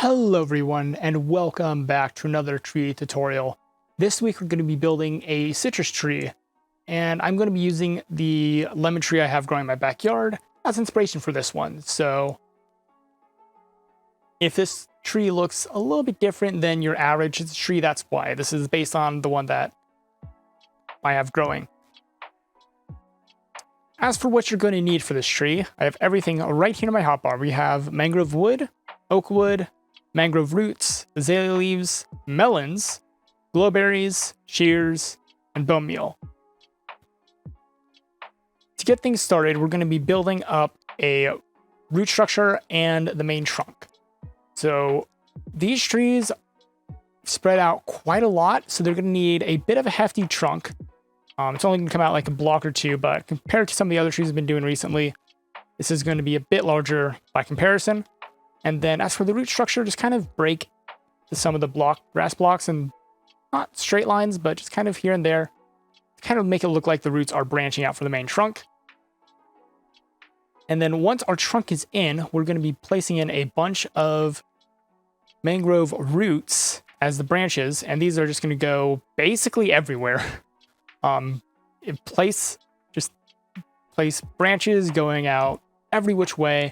Hello everyone, and welcome back to another tree tutorial. This week we're going to be building a citrus tree, and I'm going to be using the lemon tree I have growing in my backyard as inspiration for this one. So if this tree looks a little bit different than your average tree, that's why. This is based on the one that I have growing. As for what you're going to need for this tree, I have everything right here in my hotbar. We have mangrove wood, oak wood, mangrove roots, azalea leaves, melons, glowberries, shears, and bone meal. To get things started, we're going to be building up a root structure and the main trunk. So these trees spread out quite a lot, so they're going to need a bit of a hefty trunk. It's only going to come out like a block or two, but compared to some of the other trees I've been doing recently, this is going to be a bit larger by comparison. And then as for the root structure, just kind of break some of the grass blocks, and not straight lines, but just kind of here and there, to kind of make it look like the roots are branching out for the main trunk. And then once our trunk is in, we're going to be placing in a bunch of mangrove roots as the branches, and these are just going to go basically everywhere. Place branches going out every which way,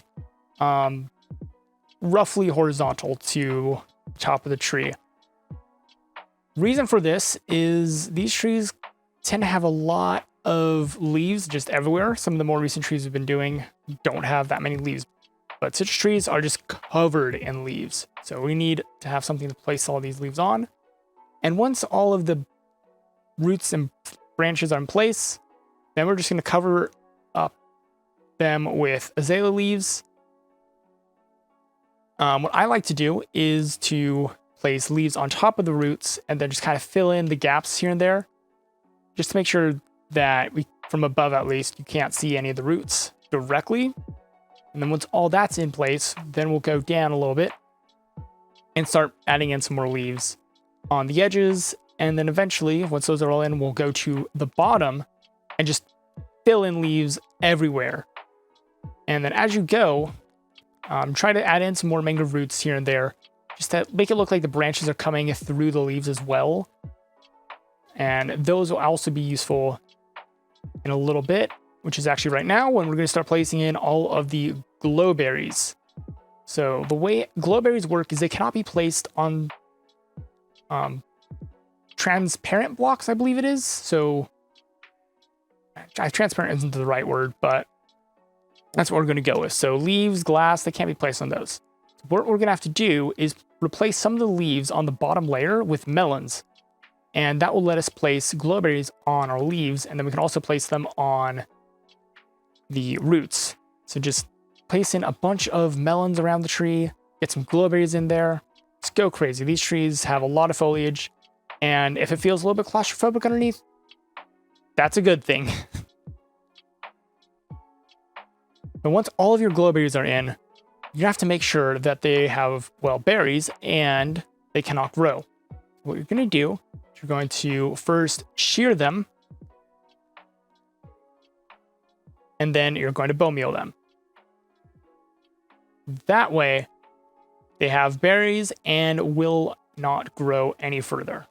roughly horizontal to the top of the tree. Reason for this is these trees tend to have a lot of leaves just everywhere. Some of the more recent trees we've been doing don't have that many leaves, but citrus trees are just covered in leaves. So we need to have something to place all these leaves on. And once all of the roots and branches are in place, then we're just going to cover up them with azalea leaves. What I like to do is to place leaves on top of the roots and then just kind of fill in the gaps here and there, just to make sure that from above at least, you can't see any of the roots directly. And then once all that's in place, then we'll go down a little bit and start adding in some more leaves on the edges. And then eventually, once those are all in, we'll go to the bottom and just fill in leaves everywhere. And then as you go, try to add in some more mangrove roots here and there, just to make it look like the branches are coming through the leaves as well. And those will also be useful in a little bit, which is actually right now when we're going to start placing in all of the glowberries. So the way glowberries work is they cannot be placed on transparent blocks, I believe it is. So transparent isn't the right word, but that's what we're going to go with. So leaves, glass, they can't be placed on those. What we're going to have to do is replace some of the leaves on the bottom layer with melons. And that will let us place glowberries on our leaves. And then we can also place them on the roots. So just place in a bunch of melons around the tree, get some glowberries in there. Let's go crazy. These trees have a lot of foliage. And if it feels a little bit claustrophobic underneath, that's a good thing. But once all of your glowberries are in, you have to make sure that they have, well, berries and they cannot grow. What you're going to do is you're going to first shear them, and then you're going to bone meal them. That way, they have berries and will not grow any further.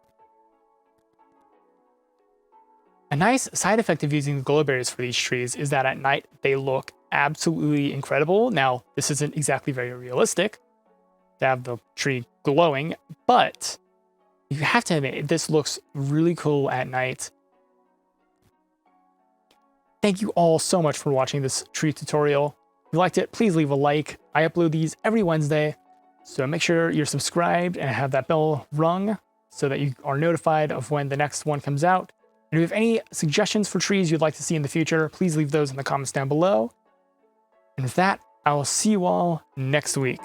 A nice side effect of using the glowberries for these trees is that at night they look absolutely incredible. Now, this isn't exactly very realistic to have the tree glowing, but you have to admit, this looks really cool at night. Thank you all so much for watching this tree tutorial. If you liked it, please leave a like. I upload these every Wednesday, so make sure you're subscribed and have that bell rung so that you are notified of when the next one comes out. And if you have any suggestions for trees you'd like to see in the future, please leave those in the comments down below. And with that, I will see you all next week.